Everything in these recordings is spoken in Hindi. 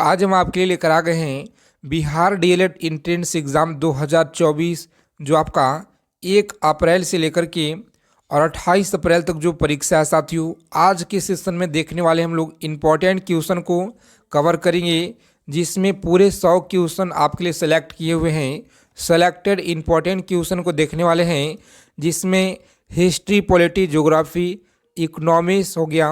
आज हम आपके लिए लेकर आ गए हैं बिहार डीएलएड एंट्रेंस एग्ज़ाम 2024 जो आपका 1 अप्रैल से लेकर के और 28 अप्रैल तक जो परीक्षा है साथियों। आज के सेशन में देखने वाले हम लोग इम्पॉर्टेंट क्वेश्चन को कवर करेंगे, जिसमें पूरे 100 क्वेश्चन आपके लिए सेलेक्ट किए हुए हैं। सेलेक्टेड इम्पॉर्टेंट क्वेश्चन को देखने वाले हैं, जिसमें हिस्ट्री, पॉलिटी, ज्योग्राफी, इकोनॉमिक्स हो गया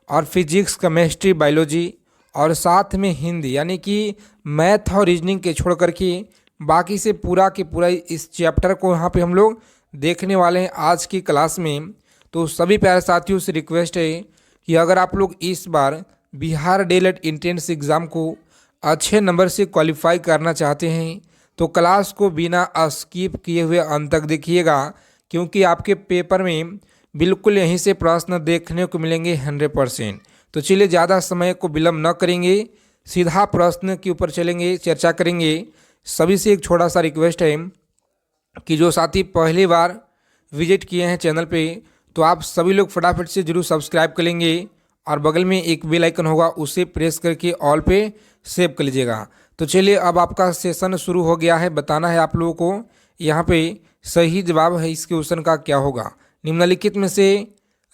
और फिजिक्स, केमिस्ट्री, बायोलॉजी और साथ में हिंदी, यानी कि मैथ और रीजनिंग के छोड़ करके बाकी से पूरा के पूरा इस चैप्टर को यहाँ पे हम लोग देखने वाले हैं आज की क्लास में। तो सभी प्यारे साथियों से रिक्वेस्ट है कि अगर आप लोग इस बार बिहार डीएलएड एंट्रेंस एग्ज़ाम को अच्छे नंबर से क्वालिफाई करना चाहते हैं तो क्लास को बिना स्किप किए हुए अंत तक देखिएगा, क्योंकि आपके पेपर में बिल्कुल यहीं से प्रश्न देखने को मिलेंगे 100%। तो चलिए ज़्यादा समय को विलम्ब न करेंगे, सीधा प्रश्न के ऊपर चलेंगे, चर्चा करेंगे। सभी से एक छोटा सा रिक्वेस्ट है कि जो साथी पहली बार विजिट किए हैं चैनल पे, तो आप सभी लोग फटाफट से जरूर सब्सक्राइब कर लेंगे और बगल में एक बेल आइकन होगा, उसे प्रेस करके ऑल पे सेव कर लीजिएगा। तो चलिए अब आपका सेशन शुरू हो गया है। बताना है आप लोगों को यहाँ पे सही जवाब है इस क्वेश्चन का क्या होगा। निम्नलिखित में से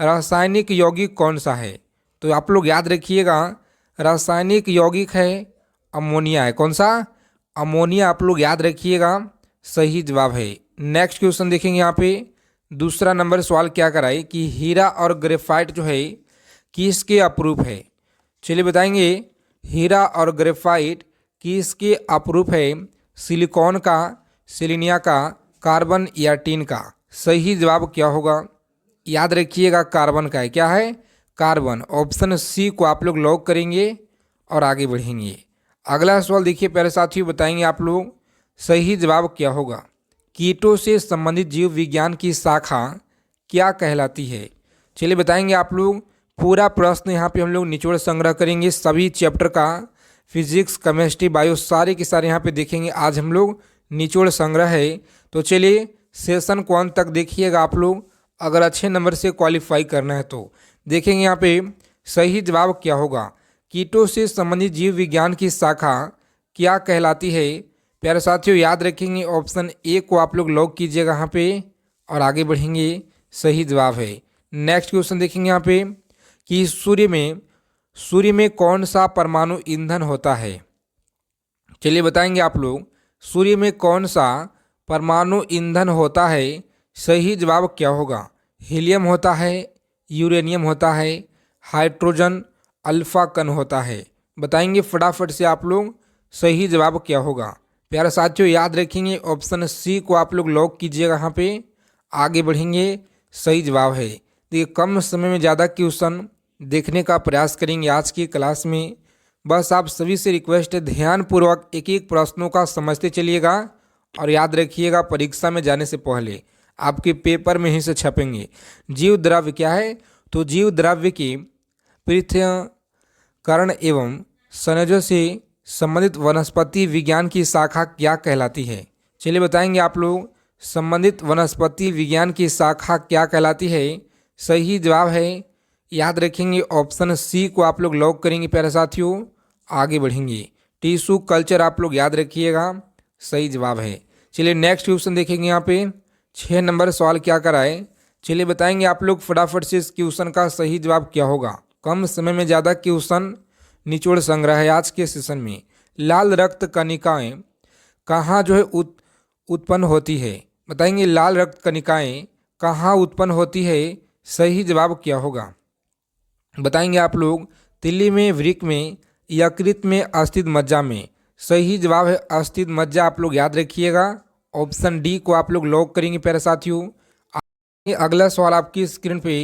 रासायनिक यौगिक कौन सा है? तो आप लोग याद रखिएगा, रासायनिक यौगिक है अमोनिया है। कौन सा? अमोनिया। आप लोग याद रखिएगा, सही जवाब है। नेक्स्ट क्वेश्चन देखेंगे यहाँ पे। दूसरा नंबर सवाल क्या कराए कि हीरा और ग्रेफाइट जो है किसके अप्रूप है? चलिए बताएंगे, हीरा और ग्रेफाइट किसके अप्रूप है? सिलिकॉन का, सिलिनिया का, कार्बन या टिन का? सही जवाब क्या होगा? याद रखिएगा, कार्बन का है। क्या है? कार्बन। ऑप्शन सी को आप लोग लॉक करेंगे और आगे बढ़ेंगे। अगला सवाल देखिए प्यारे साथियों, बताएंगे आप लोग सही जवाब क्या होगा। कीटों से संबंधित जीव विज्ञान की शाखा क्या कहलाती है? चलिए बताएंगे आप लोग। पूरा प्रश्न यहाँ पे हम लोग निचोड़ संग्रह करेंगे, सभी चैप्टर का, फिजिक्स, केमिस्ट्री, बायो, सारे के सारे यहाँ पे देखेंगे। आज हम लोग निचोड़ संग्रह है। तो चलिए सेशन को अंत तक देखिएगा आप लोग, अगर अच्छे नंबर से क्वालिफाई करना है तो। देखेंगे यहाँ पे सही जवाब क्या होगा। कीटों से संबंधित जीव विज्ञान की शाखा क्या कहलाती है? प्यारे साथियों याद रखेंगे, ऑप्शन ए को आप लोग लॉक कीजिएगा यहाँ पे और आगे बढ़ेंगे। सही जवाब है। नेक्स्ट क्वेश्चन देखेंगे यहाँ पे कि सूर्य में कौन सा परमाणु ईंधन होता है? चलिए बताएंगे आप लोग, सूर्य में कौन सा परमाणु ईंधन होता है? सही जवाब क्या होगा? हीलियम होता है, यूरेनियम होता है, हाइड्रोजन, अल्फा कण होता है? बताएंगे फटाफट से आप लोग, सही जवाब क्या होगा। प्यारे साथियों याद रखेंगे, ऑप्शन सी को आप लोग लॉक कीजिएगा यहाँ पे, आगे बढ़ेंगे। सही जवाब है। देखिए कम समय में ज़्यादा क्वेश्चन देखने का प्रयास करेंगे आज की क्लास में। बस आप सभी से रिक्वेस्ट है, ध्यानपूर्वक एक एक प्रश्नों का समझते चलिएगा और याद रखिएगा, परीक्षा में जाने से पहले आपके पेपर में ही से छपेंगे। जीव द्रव्य क्या है? तो जीव द्रव्य की पृथक्करण एवं संयोजन से संबंधित वनस्पति विज्ञान की शाखा क्या कहलाती है? चलिए बताएंगे आप लोग, संबंधित वनस्पति विज्ञान की शाखा क्या कहलाती है? सही जवाब है। याद रखेंगे, ऑप्शन सी को आप लोग लॉक करेंगे प्यारे साथियों, आगे बढ़ेंगे। टिश्यू कल्चर आप लोग याद रखिएगा, सही जवाब है। चलिए नेक्स्ट क्वेश्चन देखेंगे यहाँ पे। 6 नंबर सवाल क्या कराए? चलिए बताएंगे आप लोग फटाफट से इस क्वेश्चन का सही जवाब क्या होगा। कम समय में ज़्यादा क्वेश्चन निचोड़ संग्रह है आज के सेशन में। लाल रक्त कणिकाएं कहाँ जो है उत्पन्न होती है? बताएंगे लाल रक्त कणिकाएं कहाँ उत्पन्न होती है? सही जवाब क्या होगा? बताएंगे आप लोग, तिल्ली में, वृक्क में, यकृत में, अस्थित मज्जा में? सही जवाब है अस्थित मज्जा। आप लोग याद रखिएगा, ऑप्शन डी को आप लोग लॉक करेंगे प्यारे साथियों। अगला सवाल आपकी स्क्रीन पे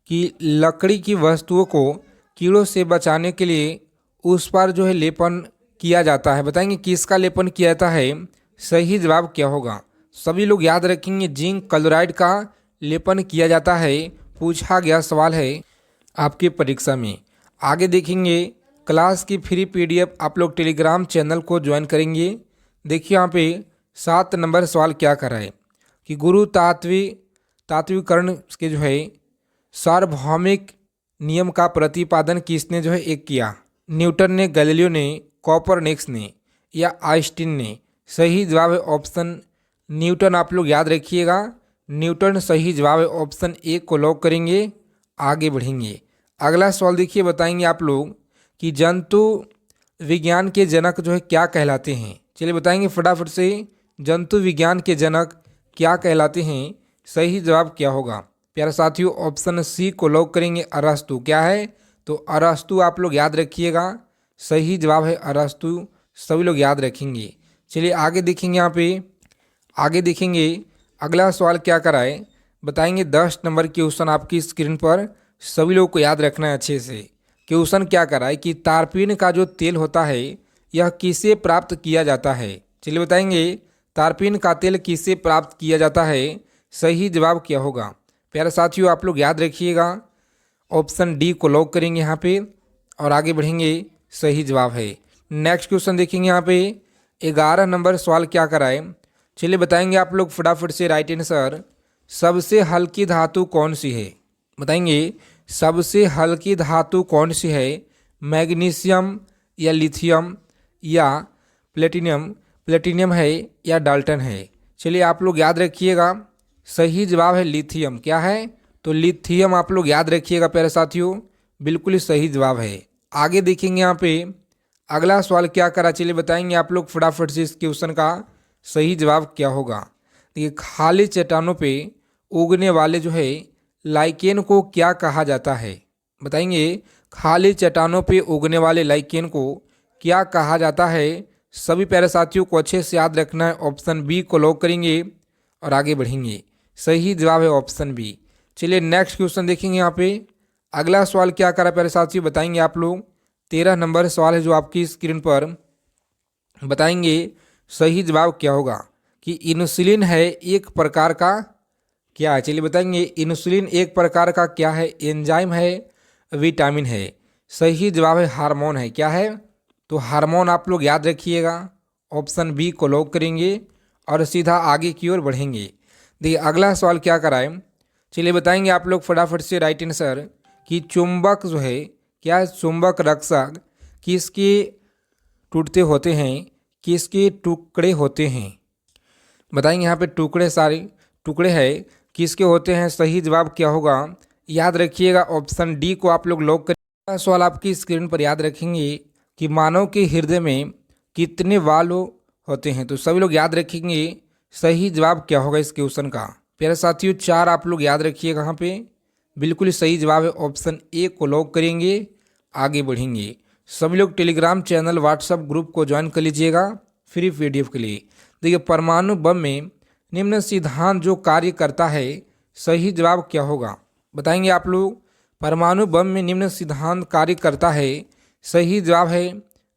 कि लकड़ी की वस्तुओं को कीड़ों से बचाने के लिए उस पर जो है लेपन किया जाता है। बताएंगे किसका लेपन किया जाता है? सही जवाब क्या होगा? सभी लोग याद रखेंगे, जिंक क्लोराइड का लेपन किया जाता है। पूछा गया सवाल है आपके परीक्षा में। आगे देखेंगे, क्लास की फ्री पीडीएफ आप लोग टेलीग्राम चैनल को ज्वाइन करेंगे। देखिए यहाँ पे 7 नंबर सवाल क्या कर रहा है कि गुरु तात्विकरण के जो है सार्वभौमिक नियम का प्रतिपादन किसने जो है एक किया? न्यूटन ने, गैलीलियो ने, कॉपरनिकस ने या आइंस्टीन ने? सही जवाब है ऑप्शन न्यूटन। आप लोग याद रखिएगा, न्यूटन सही जवाब है। ऑप्शन ए को लॉक करेंगे, आगे बढ़ेंगे। अगला सवाल देखिए, बताएंगे आप लोग कि जंतु विज्ञान के जनक जो है क्या कहलाते हैं? चलिए बताएंगे फटाफट से, जंतु विज्ञान के जनक क्या कहलाते हैं? सही जवाब क्या होगा प्यारे साथियों? ऑप्शन सी को लॉक करेंगे, अरस्तु। क्या है? तो अरस्तु आप लोग याद रखिएगा, सही जवाब है अरस्तु। सभी लोग याद रखेंगे। चलिए आगे देखेंगे, यहाँ पे आगे देखेंगे अगला सवाल क्या कराए, बताएंगे 10 नंबर क्वेश्चन आपकी स्क्रीन पर, सभी लोगों को याद रखना है अच्छे से। क्वेश्चन क्या कराए कि तारपीन का जो तेल होता है यह किसे प्राप्त किया जाता है? चलिए बताएंगे तारपीन का तेल किसे प्राप्त किया जाता है? सही जवाब क्या होगा प्यारे साथियों? आप लोग याद रखिएगा, ऑप्शन डी को लॉक करेंगे यहाँ पे और आगे बढ़ेंगे। सही जवाब है। नेक्स्ट क्वेश्चन देखेंगे, यहाँ पे 11 नंबर सवाल क्या कराए, चलिए बताएंगे आप लोग फटाफट से राइट आंसर। सबसे हल्की धातु कौन सी है? बताएंगे सबसे हल्की धातु कौन सी है? मैग्नीशियम या लिथियम या प्लेटिनियम? प्लेटिनियम है या डाल्टन है? चलिए आप लोग याद रखिएगा, सही जवाब है लिथियम। क्या है? तो लिथियम आप लोग याद रखिएगा प्यारे साथियों, बिल्कुल ही सही जवाब है। आगे देखेंगे यहाँ पे अगला सवाल क्या करा, चलिए बताएंगे आप लोग फटाफट से इस क्वेश्चन का सही जवाब क्या होगा। देखिए खाली चट्टानों पे उगने वाले जो है लाइकेन को क्या कहा जाता है? बताएंगे खाली चट्टानों पे उगने वाले लाइकेन को क्या कहा जाता है? सभी प्यारे साथियों को अच्छे से याद रखना है। ऑप्शन बी को लॉक करेंगे और आगे बढ़ेंगे। सही जवाब है ऑप्शन बी। चलिए नेक्स्ट क्वेश्चन देखेंगे, यहाँ पे अगला सवाल क्या करा प्यारे साथियों, बताएंगे आप लोग। 13 नंबर सवाल है जो आपकी स्क्रीन पर, बताएंगे सही जवाब क्या होगा कि इंसुलिन है एक प्रकार का क्या है? चलिए बताएंगे इंसुलिन एक प्रकार का क्या है? एंजाइम है, विटामिन है? सही जवाब है हार्मोन है। क्या है? तो हार्मोन आप लोग याद रखिएगा, ऑप्शन बी को लॉक करेंगे और सीधा आगे की ओर बढ़ेंगे। देखिए अगला सवाल क्या कराए, चलिए बताएंगे आप लोग फटाफट से राइट आंसर कि चुंबक जो है क्या है? चुंबक रक्षक किसके टूटते होते हैं? किसके टुकड़े होते हैं? बताएंगे यहाँ पे टुकड़े, सारे टुकड़े हैं किसके होते हैं? सही जवाब क्या होगा? याद रखिएगा, ऑप्शन डी को आप लोग लॉक करिए। सवाल आपकी स्क्रीन पर याद रखेंगे कि मानव के हृदय में कितने वाल्व होते हैं? तो सभी लोग याद रखेंगे, सही जवाब क्या होगा इस क्वेश्चन का? प्यारे साथियों 4 आप लोग याद रखिएगा, यहाँ पे बिल्कुल सही जवाब है। ऑप्शन ए को लॉक करेंगे, आगे बढ़ेंगे। सभी लोग टेलीग्राम चैनल व्हाट्सएप ग्रुप को ज्वाइन कर लीजिएगा फ्री पीडीएफ के लिए। देखिए परमाणु बम में निम्न सिद्धांत जो कार्य करता है, सही जवाब क्या होगा? बताएंगे आप लोग परमाणु बम में निम्न सिद्धांत कार्य करता है। सही जवाब है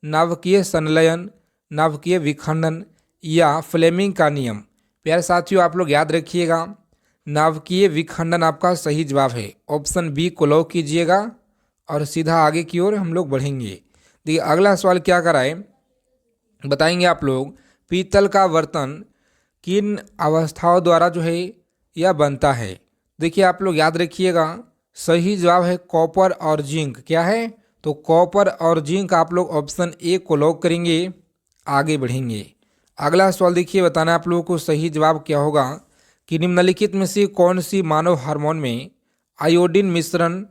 नाभिकीय संलयन, नाभिकीय विखंडन या फ्लेमिंग का नियम। प्यारे साथियों आप लोग याद रखिएगा, नाभिकीय विखंडन आपका सही जवाब है। ऑप्शन बी को लॉक कीजिएगा और सीधा आगे की ओर हम लोग बढ़ेंगे। देखिए अगला सवाल क्या कराए, बताएंगे आप लोग पीतल का बर्तन किन अवस्थाओं द्वारा जो है यह बनता है? देखिए आप लोग याद रखिएगा, सही जवाब है कॉपर और जिंक। क्या है? तो कॉपर और जिंक आप लोग ऑप्शन ए को लॉक करेंगे, आगे बढ़ेंगे। अगला सवाल देखिए, बताना आप लोगों को सही जवाब क्या होगा कि निम्नलिखित में से कौन सी मानव हार्मोन में आयोडीन मिश्रण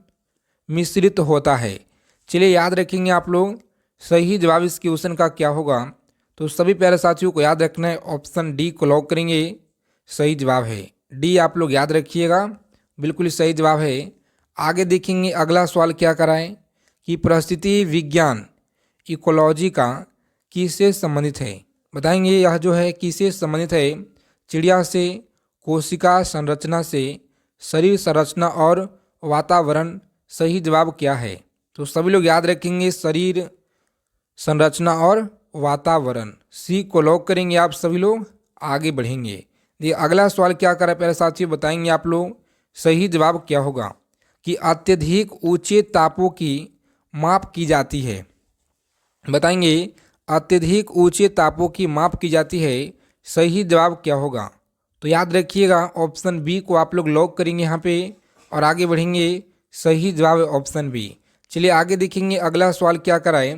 मिश्रित होता है? चलिए याद रखेंगे आप लोग, सही जवाब इस क्वेश्चन का क्या होगा? तो सभी प्यारे साथियों को याद रखना है, ऑप्शन डी को लॉक करेंगे। सही जवाब है डी, आप लोग याद रखिएगा, बिल्कुल सही जवाब है। आगे देखेंगे अगला सवाल क्या कराएं कि परिस्थिति विज्ञान इकोलॉजी का किससे संबंधित है? बताएंगे यह जो है किससे संबंधित है? चिड़िया से, कोशिका संरचना से, शरीर संरचना और वातावरण? सही जवाब क्या है? तो सभी लोग याद रखेंगे शरीर संरचना और वातावरण। सी को लॉक करेंगे आप सभी लोग, आगे बढ़ेंगे। ये अगला सवाल क्या करा प्यारे साथियों, बताएंगे आप लोग सही जवाब क्या होगा कि अत्यधिक ऊंचे तापों की माप की जाती है। बताएंगे अत्यधिक ऊंचे तापों की माप की जाती है, सही जवाब क्या होगा? तो याद रखिएगा, ऑप्शन बी को आप लोग लॉक करेंगे यहाँ पे और आगे बढ़ेंगे। सही जवाब है ऑप्शन बी। चलिए आगे देखेंगे अगला सवाल क्या कराए,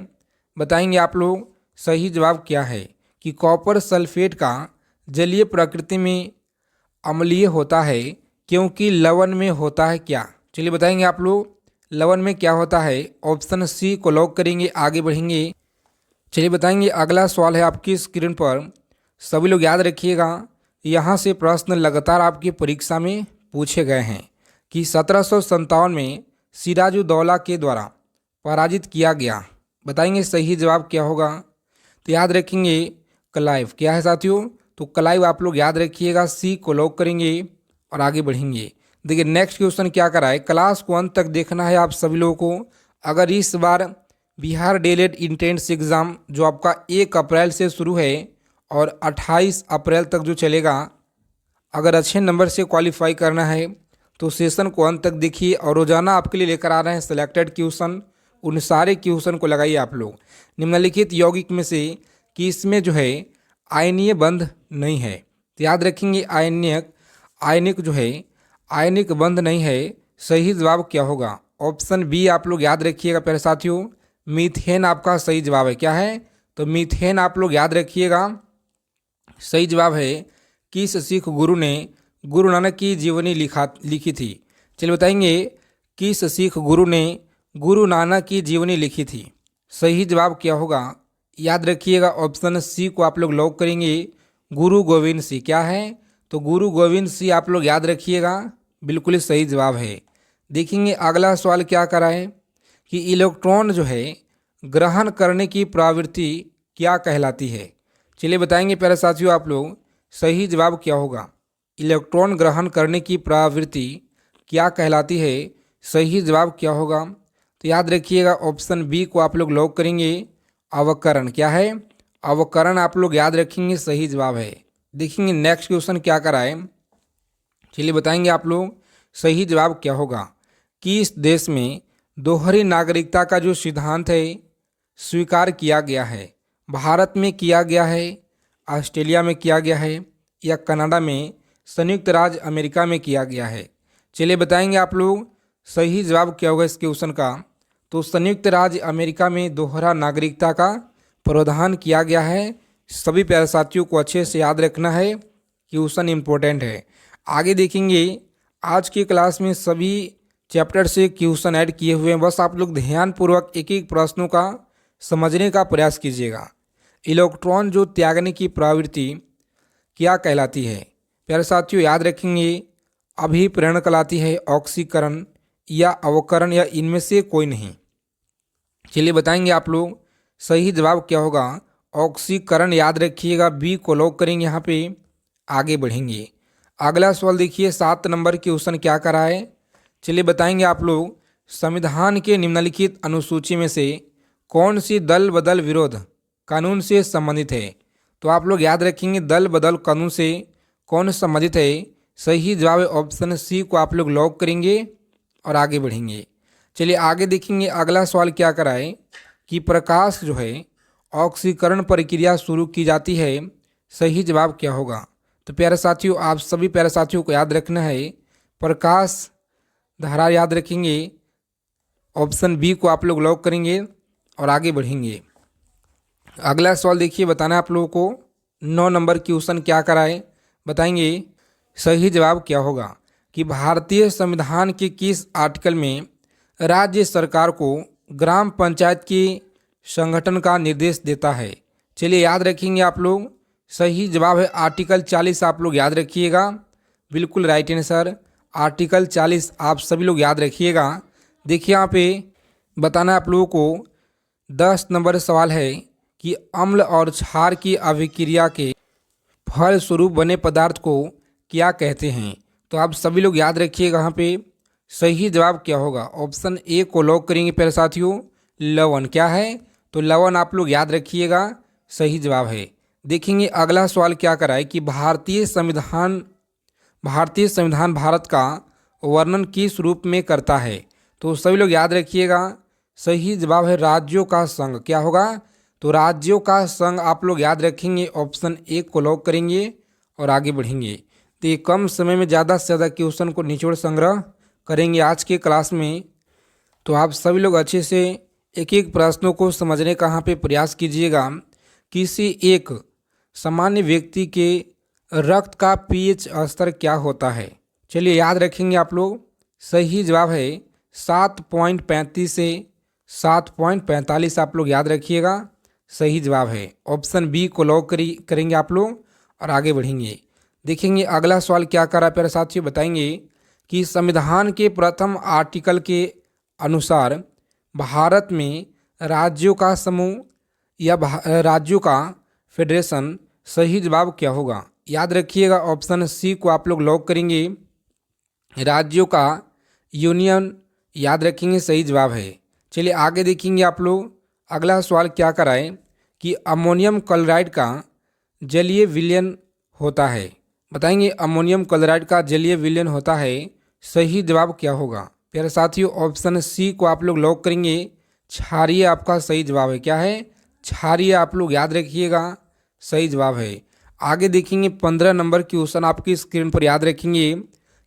बताएंगे आप लोग सही जवाब क्या है कि कॉपर सल्फेट का जलीय प्रकृति में अम्लीय होता है क्योंकि लवण में होता है क्या। चलिए बताएंगे आप लोग लवण में क्या होता है। ऑप्शन सी को लॉक करेंगे, आगे बढ़ेंगे। चलिए बताएंगे अगला सवाल है आपकी स्क्रीन पर, सभी लोग याद रखिएगा। यहाँ से प्रश्न लगातार आपकी परीक्षा में पूछे गए हैं कि 1757 में सिराजुद्दौला के द्वारा पराजित किया गया। बताएंगे सही जवाब क्या होगा। तो याद रखेंगे क्लाइव क्या है साथियों, तो क्लाइव आप लोग याद रखिएगा, सी को लॉक करेंगे और आगे बढ़ेंगे। देखिए नेक्स्ट क्वेश्चन क्या करा है, क्लास को अंत तक देखना है आप सभी लोगों को। अगर इस बार बिहार डीएलएड एंट्रेंस एग्ज़ाम जो आपका 1 अप्रैल से शुरू है और 28 अप्रैल तक जो चलेगा, अगर अच्छे नंबर से क्वालिफाई करना है तो सेशन को अंत तक देखिए। और रोज़ाना आपके लिए लेकर आ रहे हैं सिलेक्टेड क्वेश्चन, उन सारे क्वेश्चन को लगाइए आप लोग निम्नलिखित यौगिक में से कि इसमें जो है आयनीय बंध नहीं है। तो याद रखेंगे आयनिक जो है आयनिक बंध नहीं है। सही जवाब क्या होगा, ऑप्शन बी आप लोग याद रखिएगा प्यारे साथियों, मीथेन आपका सही जवाब है। क्या है, तो मीथेन आप लोग याद रखिएगा। सही जवाब है किस सिख गुरु ने गुरु नानक की जीवनी लिखी थी। चलिए बताएंगे किस सिख गुरु ने गुरु नानक की जीवनी लिखी थी। सही जवाब क्या होगा, याद रखिएगा ऑप्शन सी को आप लोग लॉक करेंगे, गुरु गोविंद सिंह। क्या है, तो गुरु गोविंद सिंह आप लोग याद रखिएगा, बिल्कुल ही सही जवाब है। देखेंगे अगला सवाल क्या करा है कि इलेक्ट्रॉन जो है ग्रहण करने की प्रवृत्ति क्या कहलाती है। चलिए बताएंगे प्यारे साथियों आप लोग सही जवाब क्या होगा, इलेक्ट्रॉन ग्रहण करने की प्रवृत्ति क्या कहलाती है। सही जवाब क्या होगा, तो याद रखिएगा ऑप्शन बी को आप लोग लॉक करेंगे, अवकरण। क्या है, अवकरण आप लोग याद रखेंगे, सही जवाब है। देखेंगे नेक्स्ट क्वेश्चन क्या कराए, चलिए बताएंगे आप लोग सही जवाब क्या होगा। किस देश में दोहरी नागरिकता का जो सिद्धांत है स्वीकार किया गया है। भारत में किया गया है, ऑस्ट्रेलिया में किया गया है, या कनाडा में, संयुक्त राज्य अमेरिका में किया गया है। चलिए बताएंगे आप लोग सही जवाब क्या होगा इस क्वेश्चन का। तो संयुक्त राज्य अमेरिका में दोहरा नागरिकता का प्रावधान किया गया है। सभी प्यारे साथियों को अच्छे से याद रखना है, क्वेश्चन इम्पोर्टेंट है। आगे देखेंगे आज की क्लास में सभी चैप्टर से क्वेश्चन ऐड किए हुए हैं, बस आप लोग ध्यानपूर्वक एक एक प्रश्नों का समझने का प्रयास कीजिएगा। इलेक्ट्रॉन जो त्यागने की प्रवृत्ति क्या कहलाती है। प्यारे साथियों याद रखेंगे अभिप्रेरण कहलाती है, ऑक्सीकरण या अवकरण, या इनमें से कोई नहीं। चलिए बताएंगे आप लोग सही जवाब क्या होगा, ऑक्सीकरण याद रखिएगा, बी को लॉक करेंगे। यहाँ पे आगे बढ़ेंगे। अगला सवाल देखिए 7 नंबर क्वेश्चन क्या करा है। चलिए बताएंगे आप लोग संविधान के निम्नलिखित अनुसूची में से कौन सी दल बदल विरोध कानून से संबंधित है। तो आप लोग याद रखेंगे दल बदल कानून से कौन संबंधित है। सही जवाब है ऑप्शन सी को आप लोग लॉक करेंगे और आगे बढ़ेंगे। चलिए आगे देखेंगे अगला सवाल क्या कराए कि प्रकाश जो है ऑक्सीकरण प्रक्रिया शुरू की जाती है। सही जवाब क्या होगा, तो प्यारे साथियों आप सभी प्यारे साथियों को याद रखना है प्रकाश धारा याद रखेंगे, ऑप्शन बी को आप लोग लॉक करेंगे और आगे बढ़ेंगे। अगला सवाल देखिए बताना है आप लोगों को 9 नंबर क्वेश्चन क्या कराए, बताएंगे सही जवाब क्या होगा कि भारतीय संविधान के किस आर्टिकल में राज्य सरकार को ग्राम पंचायत के संगठन का निर्देश देता है। चलिए याद रखेंगे आप लोग सही जवाब है आर्टिकल 40, आप लोग याद रखिएगा, बिल्कुल राइट आंसर आर्टिकल 40 आप सभी लोग याद रखिएगा। देखिए यहाँ पे बताना आप लोगों को 10 नंबर सवाल है कि अम्ल और क्षार की अभिक्रिया के फलस्वरूप बने पदार्थ को क्या कहते हैं। तो आप सभी लोग याद रखिएगा यहाँ पे सही जवाब क्या होगा, ऑप्शन ए को लॉक करेंगे प्यारे साथियों, लवण। क्या है, तो लवण आप लोग याद रखिएगा, सही जवाब है। देखेंगे अगला सवाल क्या कराए कि भारतीय संविधान भारत का वर्णन किस रूप में करता है। तो सभी लोग याद रखिएगा सही जवाब है राज्यों का संघ। क्या होगा, तो राज्यों का संघ आप लोग याद रखेंगे, ऑप्शन ए को लॉक करेंगे और आगे बढ़ेंगे। तो ये कम समय में ज़्यादा से ज़्यादा क्वेश्चन को निचोड़ संग्रह करेंगे आज के क्लास में। तो आप सभी लोग अच्छे से एक एक प्रश्नों को समझने का यहाँ पे प्रयास कीजिएगा। किसी एक सामान्य व्यक्ति के रक्त का पीएच स्तर क्या होता है? चलिए याद रखेंगे आप लोग। सही जवाब है 7.35 से 7.45। आप लोग याद रखिएगा, सही जवाब है। ऑप्शन बी को लॉक करेंगे आप लोग और आगे बढ़ेंगे। देखेंगे अगला सवाल क्या कर रहा है प्यारे साथियों। बताएंगे कि संविधान के प्रथम आर्टिकल के अनुसार भारत में राज्यों का समूह या राज्यों का फेडरेशन, सही जवाब क्या होगा? याद रखिएगा, ऑप्शन सी को आप लोग लॉक करेंगे, राज्यों का यूनियन। याद रखेंगे, सही जवाब है। चलिए आगे देखेंगे आप लोग। अगला सवाल क्या कराए कि अमोनियम क्लोराइड का जलीय विलयन होता है। बताएंगे अमोनियम क्लोराइड का जलीय विलयन होता है, सही जवाब क्या होगा? प्यारे साथियों, ऑप्शन सी को आप लोग लॉक करेंगे, क्षारीय आपका सही जवाब है। क्या है? क्षारीय। आप लोग याद रखिएगा, सही जवाब है। आगे देखेंगे 15 नंबर क्वेश्चन आपकी स्क्रीन पर। याद रखेंगे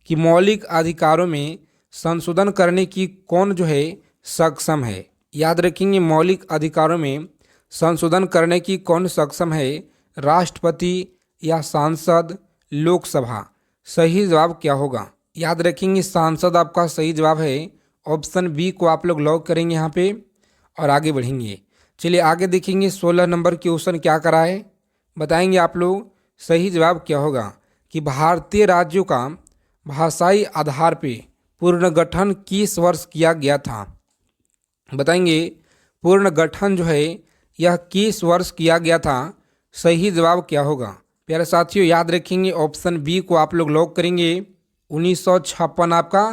कि मौलिक अधिकारों में संशोधन करने की कौन जो है सक्षम है। याद रखेंगे, मौलिक अधिकारों में संशोधन करने की कौन सक्षम है? राष्ट्रपति या सांसद, लोकसभा। सही जवाब क्या होगा? याद रखेंगे, सांसद आपका सही जवाब है। ऑप्शन बी को आप लोग लॉक करेंगे यहाँ पे और आगे बढ़ेंगे। चलिए आगे देखेंगे 16 नंबर क्वेश्चन क्या करा है। बताएंगे आप लोग सही जवाब क्या होगा कि भारतीय राज्यों का भाषाई आधार पे पुनर्गठन किस वर्ष किया गया था? बताएंगे पुनर्गठन जो है यह किस वर्ष किया गया था? सही जवाब क्या होगा? प्यारे साथियों, याद रखेंगे, ऑप्शन बी को आप लोग लॉक करेंगे, 1956 आपका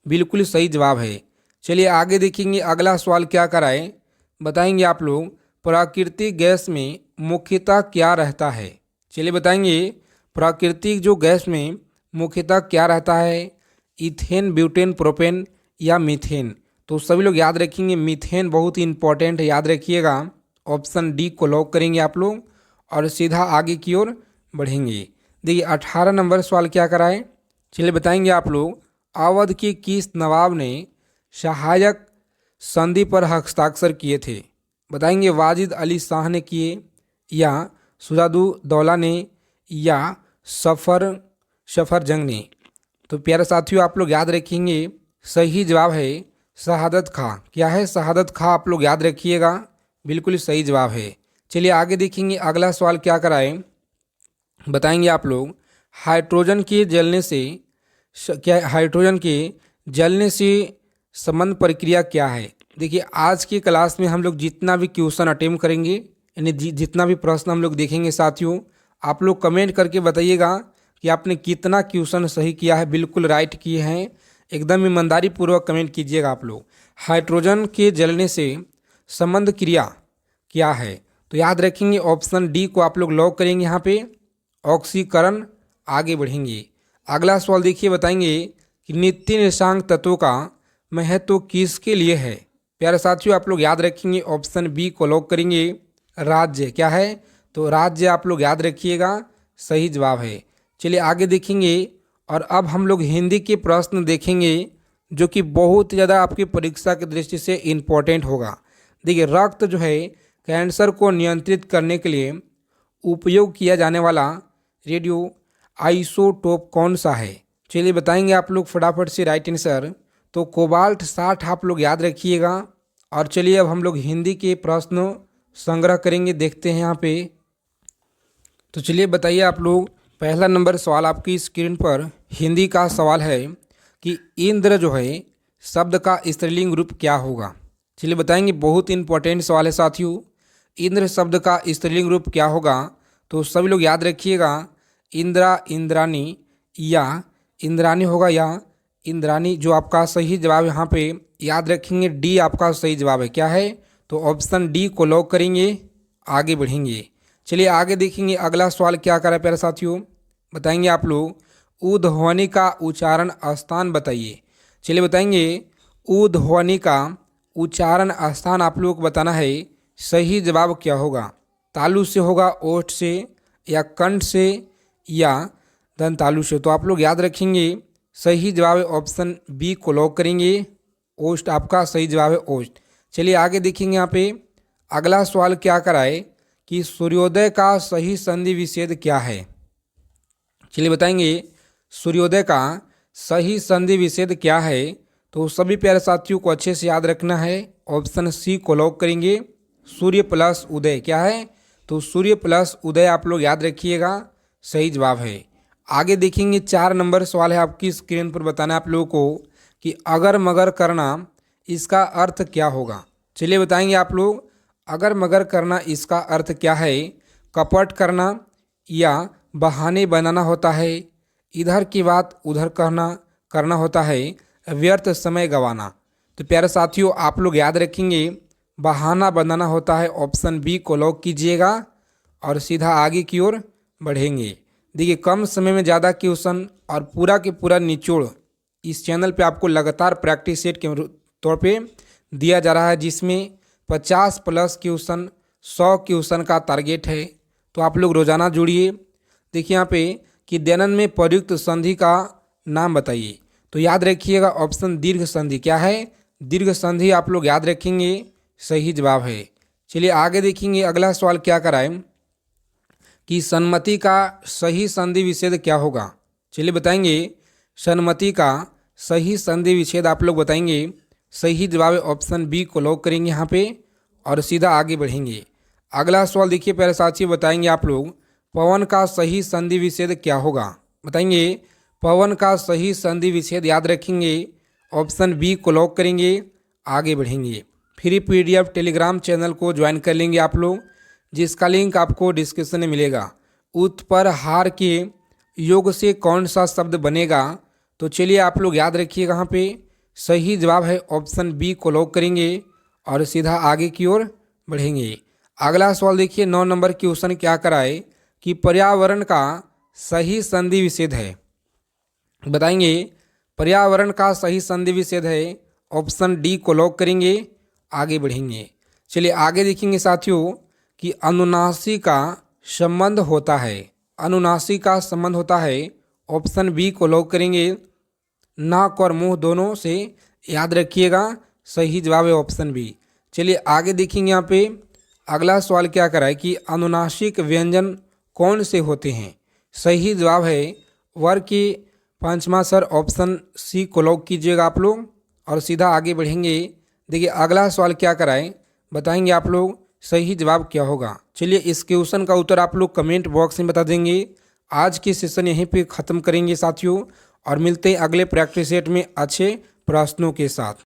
बिल्कुल सही जवाब है। चलिए आगे देखेंगे अगला सवाल क्या कराए। बताएंगे आप लोग प्राकृतिक गैस में मुख्यतः क्या रहता है? चलिए बताएंगे प्राकृतिक जो गैस में मुख्यतः क्या रहता है? इथेन, ब्यूटेन, प्रोपेन या मीथेन। तो सभी लोग याद रखेंगे, मीथेन बहुत ही इंपॉर्टेंट है, याद रखिएगा। ऑप्शन डी को लॉक करेंगे आप लोग और सीधा आगे की ओर बढ़ेंगे। देखिए 18 नंबर सवाल क्या कराए। चलिए बताएंगे आप लोग अवध के किस नवाब ने सहायक संधि पर हस्ताक्षर किए थे? बताएंगे वाजिद अली शाह ने किए या सुजादुद्दौला ने या सफर जंग ने। तो प्यारे साथियों, आप लोग याद रखेंगे, सही जवाब है शहादत खां। क्या है? शहादत खां। आप लोग याद रखिएगा, बिल्कुल सही जवाब है। चलिए आगे देखेंगे अगला सवाल क्या कराए। बताएंगे आप लोग हाइड्रोजन के जलने से संबंध प्रक्रिया क्या है? देखिए आज की क्लास में हम लोग जितना भी क्वेश्चन अटेम्प्ट करेंगे, यानी जितना भी प्रश्न हम लोग देखेंगे साथियों, आप लोग कमेंट करके बताइएगा कि आपने कितना क्वेश्चन सही किया है, बिल्कुल राइट किए हैं। एकदम ईमानदारी पूर्वक कमेंट कीजिएगा आप लोग। हाइड्रोजन के जलने से संबंध क्रिया क्या है? तो याद रखेंगे, ऑप्शन डी को आप लोग लॉक करेंगे यहाँ पे, ऑक्सीकरण। आगे बढ़ेंगे। अगला सवाल देखिए, बताएंगे कि नित्य निर्देशांक तत्वों का महत्व किसके लिए है? प्यारे साथियों, आप लोग याद रखेंगे, ऑप्शन बी को लॉक करेंगे, राज्य। क्या है? तो राज्य आप लोग याद रखिएगा, सही जवाब है। चलिए आगे देखेंगे और अब हम लोग हिंदी के प्रश्न देखेंगे जो कि बहुत ज़्यादा आपकी परीक्षा की दृष्टि से इम्पोर्टेंट होगा। देखिए रक्त जो है कैंसर को नियंत्रित करने के लिए उपयोग किया जाने वाला रेडियो आइसोटोप कौन सा है? चलिए बताएंगे आप लोग फटाफट से राइट आंसर। तो कोबाल्ट 60 आप लोग याद रखिएगा। और चलिए अब हम लोग हिंदी के प्रश्न संग्रह करेंगे, देखते हैं यहाँ पे। तो चलिए बताइए आप लोग, पहला नंबर सवाल आपकी स्क्रीन पर हिंदी का सवाल है कि इंद्र जो है शब्द का स्त्रीलिंग रूप क्या होगा? चलिए बताएंगे, बहुत इंपॉर्टेंट सवाल है साथियों। इंद्र शब्द का स्त्रीलिंग रूप क्या होगा? तो सभी लोग याद रखिएगा, इंद्रा, इंद्रानी या इंद्रानी होगा या इंद्रानी। जो आपका सही जवाब यहाँ पे याद रखेंगे, डी आपका सही जवाब है। क्या है? तो ऑप्शन डी को लॉक करेंगे, आगे बढ़ेंगे। चलिए आगे देखेंगे अगला सवाल क्या कर रहा है प्यारे साथियों। बताएंगे आप लोग ऊ ध्वनि का उच्चारण स्थान बताइए। चलिए बताएंगे ऊ ध्वनि का उच्चारण स्थान आप लोग को बताना है। सही जवाब क्या होगा? तालु से होगा, ओठ से या कंठ से या दंतालु से। तो आप लोग याद रखेंगे, सही जवाब है ऑप्शन बी को लॉक करेंगे, ओष्ठ आपका सही जवाब है, ओष्ठ। चलिए आगे देखेंगे यहाँ पे अगला सवाल क्या कराए कि सूर्योदय का सही संधि विच्छेद क्या है। चलिए बताएंगे सूर्योदय का सही संधि विच्छेद क्या है। तो सभी प्यारे साथियों को अच्छे से याद रखना है। ऑप्शन सी को लॉक करेंगे। सूर्य प्लस उदय क्या है, तो सूर्य प्लस उदय आप लोग याद रखिएगा, सही जवाब है। आगे देखेंगे 4 नंबर सवाल है आपकी स्क्रीन पर, बताना आप लोगों को कि अगर मगर करना इसका अर्थ क्या होगा। चलिए बताएंगे आप लोग, अगर मगर करना इसका अर्थ क्या है। कपट करना या बहाने बनाना होता है, इधर की बात उधर करना होता है, व्यर्थ समय गंवाना। तो प्यारे साथियों आप लोग याद रखेंगे बहाना बनाना होता है। ऑप्शन बी को लॉक कीजिएगा और सीधा आगे की ओर बढ़ेंगे। देखिए कम समय में ज़्यादा क्वेश्चन और पूरा के पूरा निचोड़ इस चैनल पे आपको लगातार प्रैक्टिस सेट के तौर पे दिया जा रहा है, जिसमें 50 प्लस क्वेश्चन 100 क्वेश्चन का टारगेट है। तो आप लोग रोजाना जुड़िए। देखिए यहाँ पे कि दैनंद में प्रयुक्त संधि का नाम बताइए। तो याद रखिएगा ऑप्शन दीर्घ संधि क्या है, दीर्घ संधि आप लोग याद रखेंगे, सही जवाब है। चलिए आगे देखेंगे अगला सवाल क्या कराएं कि सन्मति का सही संधि विच्छेद क्या होगा। चलिए बताएंगे सन्मति का सही संधि विच्छेद आप लोग बताएंगे, सही जवाब है ऑप्शन बी को लॉक करेंगे यहाँ पे और सीधा आगे बढ़ेंगे। अगला सवाल देखिए प्यारे साथी, बताएंगे आप लोग पवन का सही संधि विच्छेद क्या होगा। बताएंगे पवन का सही संधि विच्छेद याद रखेंगे, ऑप्शन बी को लॉक करेंगे, आगे बढ़ेंगे। फ्री पीडीएफ टेलीग्राम चैनल को ज्वाइन कर लेंगे आप लोग, जिसका लिंक आपको डिस्क्रिप्शन में मिलेगा। उत पर हार के योग से कौन सा शब्द बनेगा। तो चलिए आप लोग याद रखिएगा, यहाँ पे सही जवाब है ऑप्शन बी को लॉक करेंगे और सीधा आगे की ओर बढ़ेंगे। अगला सवाल देखिए 9 नंबर क्वेश्चन क्या कराए कि पर्यावरण का सही संधि विच्छेद है। बताएंगे पर्यावरण का सही संधि विच्छेद है, ऑप्शन डी को लॉक करेंगे, आगे बढ़ेंगे। चलिए आगे देखेंगे साथियों कि अनुनासिक का संबंध होता है, अनुनासिक का संबंध होता है, ऑप्शन बी को लॉक करेंगे, नाक और मुंह दोनों से याद रखिएगा, सही जवाब है ऑप्शन बी। चलिए आगे देखेंगे यहाँ पे अगला सवाल क्या कराए कि अनुनासिक व्यंजन कौन से होते हैं। सही जवाब है वर्ग की पांचवा सर, ऑप्शन सी को लॉक कीजिएगा आप लोग और सीधा आगे बढ़ेंगे। देखिए अगला सवाल क्या कराएं, बताएंगे आप लोग सही जवाब क्या होगा। चलिए इस क्वेश्चन का उत्तर आप लोग कमेंट बॉक्स में बता देंगे। आज की सेशन यहीं पे ख़त्म करेंगे साथियों और मिलते हैं अगले प्रैक्टिस सेट में अच्छे प्रश्नों के साथ।